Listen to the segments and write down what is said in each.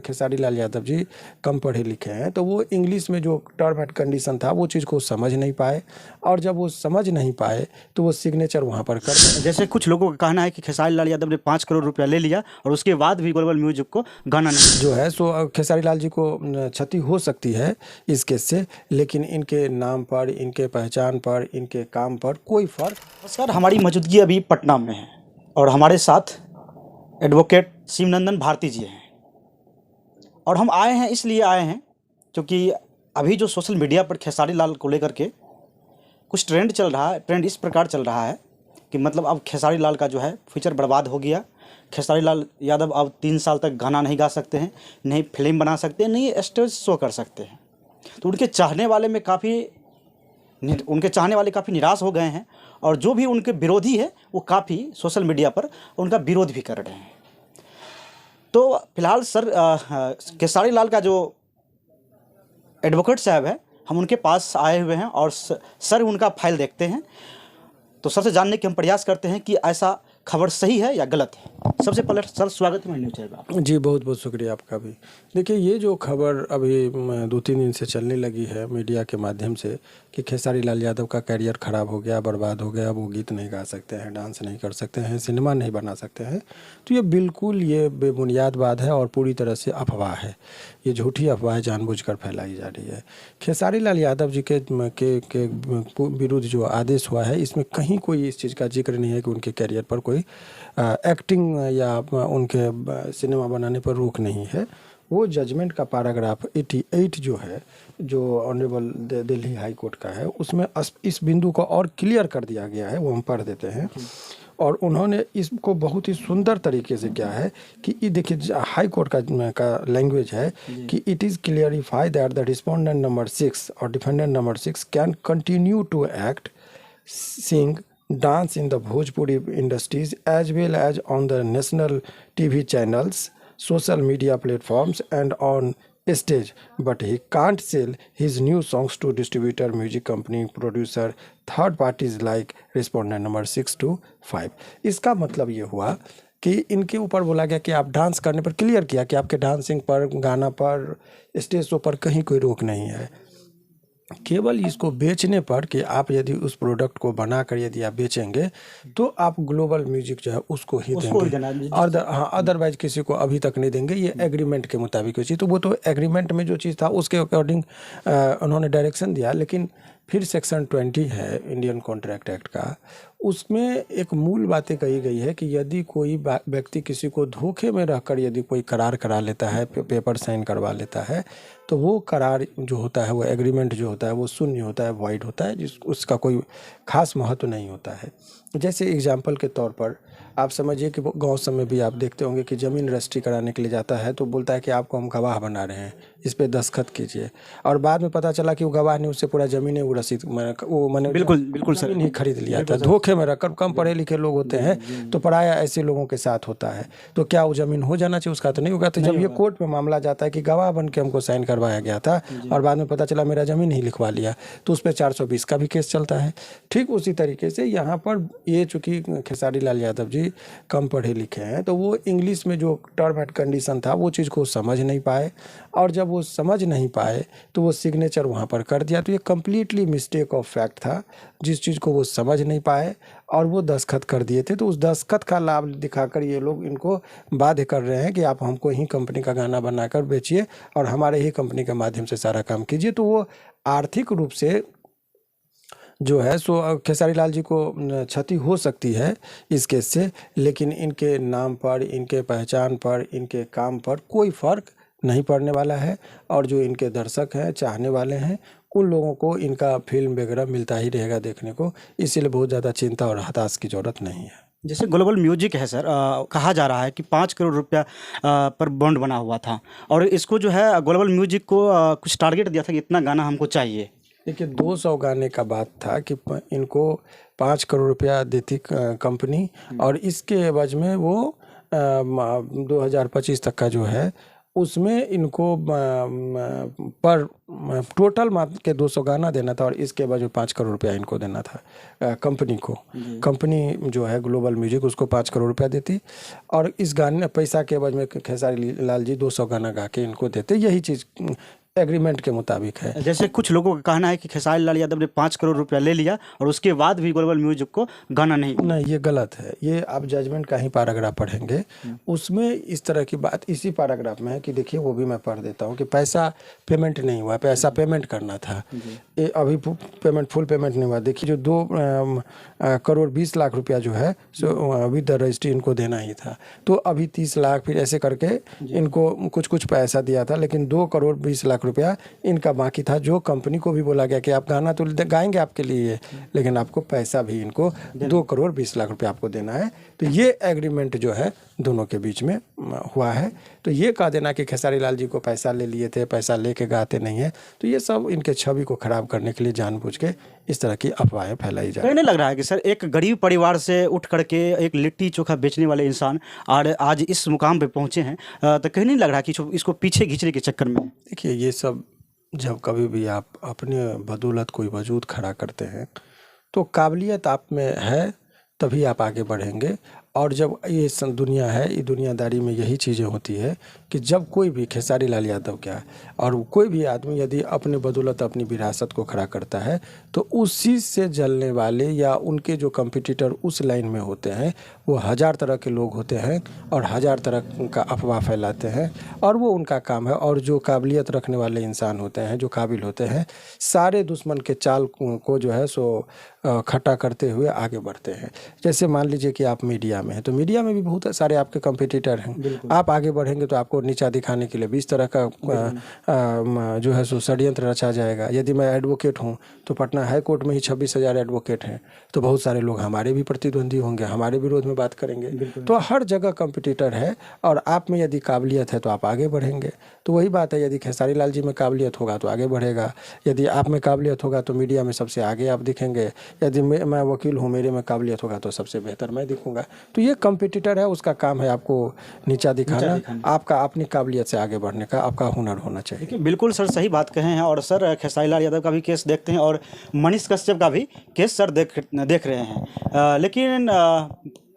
खेसारी लाल यादव जी कम पढ़े लिखे हैं, तो वो इंग्लिश में जो टर्म एंड कंडीशन था वो चीज़ को समझ नहीं पाए, और जब वो समझ नहीं पाए तो वो सिग्नेचर वहाँ पर कर जैसे कुछ लोगों का कहना है कि खेसारी लाल यादव ने 5 करोड़ रुपया ले लिया और उसके बाद भी ग्लोबल म्यूजिक को गाना नहीं जो है सो खेसारी लाल जी को क्षति हो सकती है इस केस से, लेकिन इनके नाम पर, इनके पहचान पर, इनके काम पर कोई फर्क। सर, हमारी मौजूदगी अभी पटना में है और हमारे साथ एडवोकेट शिवनंदन भारती जी हैं, और हम आए हैं इसलिए आए हैं क्योंकि अभी जो सोशल मीडिया पर खेसारी लाल को लेकर के कुछ ट्रेंड चल रहा है। ट्रेंड इस प्रकार चल रहा है कि मतलब अब खेसारी लाल का जो है फ्यूचर बर्बाद हो गया। खेसारी लाल यादव अब 3 साल तक गाना नहीं गा सकते हैं, नहीं फिल्म बना सकते हैं, नहीं स्टेज शो कर सकते हैं। तो उनके चाहने वाले काफ़ी निराश हो गए हैं, और जो भी उनके विरोधी है वो काफ़ी सोशल मीडिया पर उनका विरोध भी कर रहे हैं। तो फिलहाल सर, खेसारी लाल का जो एडवोकेट साहब है, हम उनके पास आए हुए हैं और सर उनका फाइल देखते हैं। तो सर से जानने की हम प्रयास करते हैं कि ऐसा खबर सही है या गलत है। सबसे पहले सर, स्वागत है न्यूज़ चैनल पर। जी, बहुत बहुत शुक्रिया आपका भी। देखिए, ये जो खबर अभी 2-3 दिन से चलने लगी है मीडिया के माध्यम से कि खेसारी लाल यादव का कैरियर ख़राब हो गया, बर्बाद हो गया, वो गीत नहीं गा सकते हैं, डांस नहीं कर सकते हैं, सिनेमा नहीं बना सकते हैं, तो ये बिल्कुल ये बेबुनियाद बात है और पूरी तरह से अफवाह है। ये झूठी अफवाह जानबूझकर फैलाई जा रही है। खेसारी लाल यादव जी के विरुद्ध जो आदेश हुआ है, इसमें कहीं कोई इस चीज़ का जिक्र नहीं है कि उनके कैरियर पर कोई एक्टिंग या उनके सिनेमा बनाने पर रोक नहीं है। वो जजमेंट का पैराग्राफ 88 जो है, जो ऑनरेबल दिल्ली हाई कोर्ट का है, उसमें इस बिंदु को और क्लियर कर दिया गया है। वो हम पढ़ देते हैं, और उन्होंने इसको बहुत ही सुंदर तरीके से किया है कि ये देखिए, हाई कोर्ट का लैंग्वेज है कि it is clarify that the respondent number 6 और defendant number 6 can continue to act, sing, dance in the Bhojpuri industries as well as on the national TV channels, social media platforms and on stage, but he can't sell his new songs to distributor, music company, producer, third parties like respondent number 6 to 5। इसका मतलब ये हुआ कि इनके ऊपर बोला गया कि आप डांस करने पर, क्लियर किया कि आपके डांसिंग पर, गाना पर, स्टेज शो पर कहीं कोई रोक नहीं है। केवल इसको बेचने पर कि आप यदि उस प्रोडक्ट को बनाकर यदि आप बेचेंगे तो आप ग्लोबल म्यूजिक जो है उसको ही देंगे, और अदरवाइज किसी को अभी तक नहीं देंगे। ये एग्रीमेंट के मुताबिक चीज़, तो वो तो एग्रीमेंट में जो चीज़ था उसके अकॉर्डिंग उन्होंने डायरेक्शन दिया। लेकिन फिर सेक्शन 20 है इंडियन कॉन्ट्रैक्ट एक्ट का, उसमें एक मूल बातें कही गई है कि यदि कोई व्यक्ति किसी को धोखे में रहकर यदि कोई करार करा लेता है, पेपर साइन करवा लेता है, तो वो करार जो होता है, वो एग्रीमेंट जो होता है, वो शून्य होता है, वॉइड होता है, उसका कोई खास महत्व नहीं होता है। जैसे एग्जाम्पल के तौर पर आप समझिए कि गांव सब में भी आप देखते होंगे कि ज़मीन रजिस्ट्री कराने के लिए जाता है तो बोलता है कि आपको हम गवाह बना रहे हैं, इस पे दस्तखत कीजिए, और बाद में पता चला कि वो गवाह ने उससे पूरा ज़मीन वो रसीद मैंने बिल्कुल सर, नहीं खरीद लिया था, धोखे में रखकर। कम पढ़े लिखे लोग होते हैं तो पराया ऐसे लोगों के साथ होता है, तो क्या वो ज़मीन हो जाना चाहिए? उसका तो नहीं होगा। तो जब ये कोर्ट में मामला जाता है कि गवाह बन के हमको साइन करवाया गया था और बाद में पता चला मेरा ज़मीन ही लिखवा लिया, तो उस पर 420 का भी केस चलता है। ठीक उसी तरीके से यहाँ पर ये चूँकि खेसारी लाल यादव जी कम पढ़े लिखे हैं, तो वो इंग्लिश में जो टर्म एंड कंडीशन था वो चीज़ को समझ नहीं पाए, और जब वो समझ नहीं पाए तो वो सिग्नेचर वहाँ पर कर दिया। तो ये कम्प्लीटली मिस्टेक ऑफ फैक्ट था। जिस चीज़ को वो समझ नहीं पाए और वो दस्तखत कर दिए थे, तो उस दस्तखत का लाभ दिखाकर ये लोग इनको बाध्य कर रहे हैं कि आप हमको ही कंपनी का गाना बनाकर बेचिए और हमारे ही कंपनी के माध्यम से सारा काम कीजिए। तो वो आर्थिक रूप से जो है सो खेसारी लाल जी को क्षति हो सकती है इस केस से, लेकिन इनके नाम पर, इनके पहचान पर, इनके काम पर कोई फ़र्क नहीं पड़ने वाला है, और जो इनके दर्शक हैं, चाहने वाले हैं, उन लोगों को इनका फिल्म वगैरह मिलता ही रहेगा देखने को। इसीलिए बहुत ज़्यादा चिंता और हताश की ज़रूरत नहीं है। जैसे ग्लोबल म्यूजिक है सर, कहा जा रहा है कि 5 करोड़ रुपया पर बॉन्ड बना हुआ था, और इसको जो है ग्लोबल म्यूजिक को कुछ टारगेट दिया था कि इतना गाना हमको चाहिए। देखिए, 200 गाने का बात था कि इनको 5 करोड़ रुपया देती कंपनी, और इसके एवज में वो 2025 तक का जो है उसमें इनको पर टोटल मान के 200 गाना देना था और इसके बाद जो 5 करोड़ रुपया इनको देना था कंपनी को। कंपनी जो है ग्लोबल म्यूजिक उसको 5 करोड़ रुपया देती और इस गाने पैसा के एवज में खेसारी लाल जी 200 गाना गा के इनको देते। यही चीज़ एग्रीमेंट के मुताबिक है। जैसे कुछ लोगों का कहना है कि खेसारी लाल यादव ने 5 करोड़ रुपया ले लिया और उसके बाद भी ग्लोबल म्यूजिक को गाना नहीं ये गलत है। ये आप जजमेंट का ही पैराग्राफ पढ़ेंगे, उसमें इस तरह की बात इसी पैराग्राफ में है कि देखिए वो भी मैं पढ़ देता हूँ कि पैसा पेमेंट नहीं हुआ, पैसा पेमेंट करना था, ये अभी पेमेंट फुल पेमेंट नहीं हुआ। देखिए जो 2 करोड़ 20 लाख रुपया जो है सो विद द रजिस्ट्री इनको देना ही था, तो अभी 30 लाख फिर ऐसे करके इनको कुछ पैसा दिया था, लेकिन 2 करोड़ 20 लाख रुपया इनका बाकी था, जो कंपनी को भी बोला गया कि आप गाना तो गाएंगे आपके लिए, लेकिन आपको पैसा भी इनको 2 करोड़ 20 लाख रुपया आपको देना है। तो ये एग्रीमेंट जो है दोनों के बीच में हुआ है। तो ये कह देना कि खेसारी लाल जी को पैसा ले लिए थे, पैसा लेके गाते नहीं है, तो ये सब इनके छवि को खराब करने के लिए जानबूझ के इस तरह की अफवाहें फैलाई जा रही है। नहीं लग रहा है कि सर एक गरीब परिवार से उठ करके एक लिट्टी चोखा बेचने वाले इंसान और आज इस मुकाम पे पहुंचे हैं, तो कहीं नहीं लग रहा कि इसको पीछे खींचने के चक्कर में? देखिए ये सब जब कभी भी आप अपने बदौलत कोई वजूद खड़ा करते हैं तो काबिलियत आप में है तभी आप आगे बढ़ेंगे। और जब ये दुनिया है, ये दुनियादारी में यही चीज़ें होती है कि जब कोई भी खेसारी लाल यादव क्या और कोई भी आदमी यदि अपने बदौलत अपनी विरासत को खड़ा करता है तो उसी से जलने वाले या उनके जो कंपटीटर उस लाइन में होते हैं वो 1000 तरह के लोग होते हैं और 1000 तरह का अफवाह फैलाते हैं और वो उनका काम है। और जो काबिलियत रखने वाले इंसान होते हैं, जो काबिल होते हैं, सारे दुश्मन के चाल को जो है सो खट्टा करते हुए आगे बढ़ते हैं। जैसे मान लीजिए कि आप मीडिया में हैं, तो मीडिया में भी बहुत सारे आपके कंपटीटर हैं, आप आगे बढ़ेंगे तो आपको नीचा दिखाने के लिए 20 तरह का जो है सो षड्यंत्र रचा जाएगा। यदि मैं एडवोकेट हूँ तो पटना हाई कोर्ट में ही 26,000 एडवोकेट हैं, तो बहुत सारे लोग हमारे भी प्रतिद्वंदी होंगे, हमारे विरोध में बात करेंगे। तो हर जगह कंपटीटर है और आप में यदि काबिलियत है तो आप आगे बढ़ेंगे। तो वही बात है, यदि खेसारी लाल जी में काबिलियत होगा तो आगे बढ़ेगा, यदि आप में काबिलियत होगा तो मीडिया में सबसे आगे आप दिखेंगे, यदि मैं वकील हूँ मेरे में काबिलियत होगा तो सबसे बेहतर मैं दिखूंगा। तो ये कंपटीटर है, उसका काम है आपको नीचा दिखाना। आपका अपनी काबिलियत से आगे बढ़ने का आपका हुनर होना चाहिए। बिल्कुल सर, सही बात कहे हैं। और सर खेसारी लाल यादव का भी केस देखते हैं और मनीष कश्यप का भी केस सर देख रहे हैं, लेकिन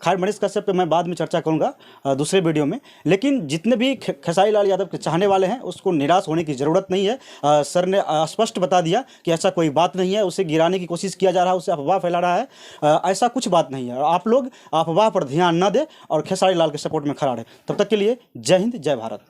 खैर मनीष कश्यप पे मैं बाद में चर्चा करूंगा दूसरे वीडियो में। लेकिन जितने भी खेसारी लाल यादव के चाहने वाले हैं उसको निराश होने की ज़रूरत नहीं है। सर ने स्पष्ट बता दिया कि ऐसा कोई बात नहीं है, उसे गिराने की कोशिश किया जा रहा है, उसे अफवाह फैला रहा है, ऐसा कुछ बात नहीं है। आप लोग अफवाह पर ध्यान न दें और खेसारी लाल के सपोर्ट में खड़ा रहें। तब तक के लिए जय हिंद, जय भारत।